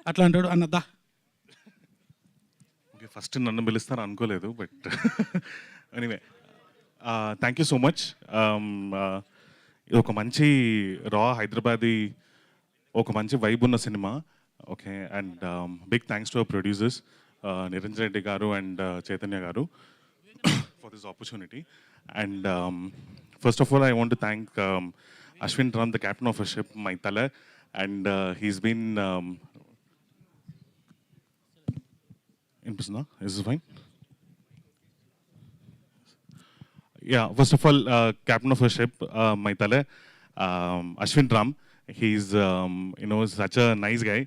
అట్లా అంటాడు అన్నదా. ఓకే, ఫస్ట్ నన్ను పిలుస్తారు అనుకోలేదు, but anyway thank you so much. ఇది ఒక మంచి రా హైదరాబాదీ, ఒక మంచి వైబ్ ఉన్న సినిమా. Okay, and big thanks to our producers Niranjan Reddy గారు అండ్ చైతన్య గారు for this opportunity. And first of all, I want to thank Ashwin Ram, the captain of a ship, my Tala, and he's been. Is this fine? Yeah, first of all, captain of a ship, my Tala, Ashwin Ram. He's, such a nice guy.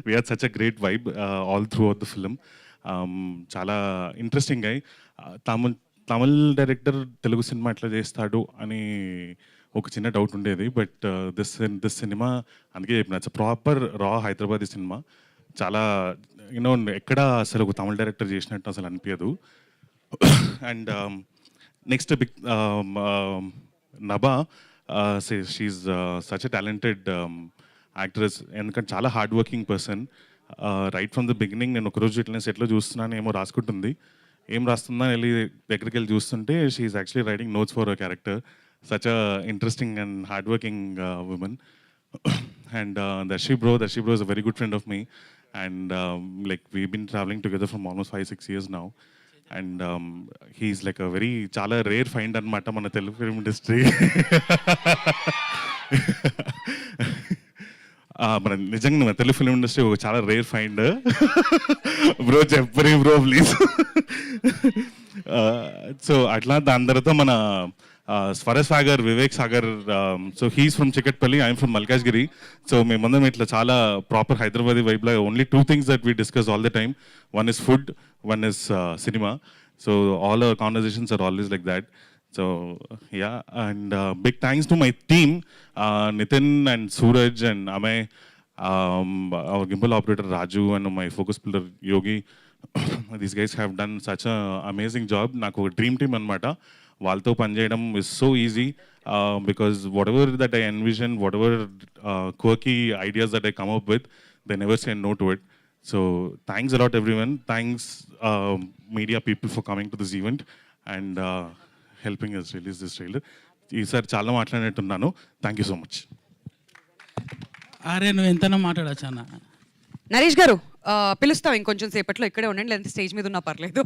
We had such a great vibe all throughout the film. చాలా interesting గై. Tamil director Telugu cinema ఎట్లా చేస్తాడు అని ఒక చిన్న doubt ఉండేది, but this cinema అందుకే చెప్పిన it's proper రా హైదరాబాదీ సినిమా. చాలా ఎక్కడ అసలు ఒక తమిళ డైరెక్టర్ చేసినట్టు అసలు అనిపించదు. And next big Nabha, she's such a talented actress. ఎందుకంటే చాలా hard working person. Right from the beginning నేను ఒకరోజు ఇట్లా సెట్లో చూస్తున్నాను, ఏమో రాసుకుంటుంది. ఏం రాస్తుందా వెళ్ళి దగ్గరికి వెళ్ళి చూస్తుంటే she's actually writing notes for a character. Such a interesting and hard working women. And Darshi bro is a very good friend of me, and like we've been traveling together from almost 5-6 years now, and he's like a very chala rare find anamata mana Telugu film industry. మన నిజంగా మన Telugu film industry ఒక చాలా rare find. Bro చెప్పరి bro please. So అట్లా దాని తర్వాత మన Swaras Sagar, Vivek Sagar. So he's from Chikkadpally, I'm from Malkajgiri. So మేమందరం ఇట్లా చాలా ప్రాపర్ హైదరాబాదీ వైబ్లో only 2 things that we discuss all the time. One is food, one is cinema. So all our conversations are always like that. So yeah, and big thanks to my team, Nitin and Suraj and Amay, our gimbal operator Raju, and my focus builder Yogi. These guys have done such an amazing job. Naku dream team anamata. Valto panjayadam is so easy because whatever that I envision, whatever quirky ideas that I come up with, they never say no to it. So thanks a lot everyone. Thanks media people for coming to this event and helping us release this trailer. ఈసారి చాలా మాట్లాడినట్టున్నాను. Thank you so much. అరే నువ్వు ఎంతైనా మాట్లాడచ్చు అన్న. నరేష్ గారు పిలుస్తాం ఇంకొంచెం సేపట్లో, ఇక్కడే ఉండండి, లేదంటే స్టేజ్ మీద ఉన్నా పర్లేదు.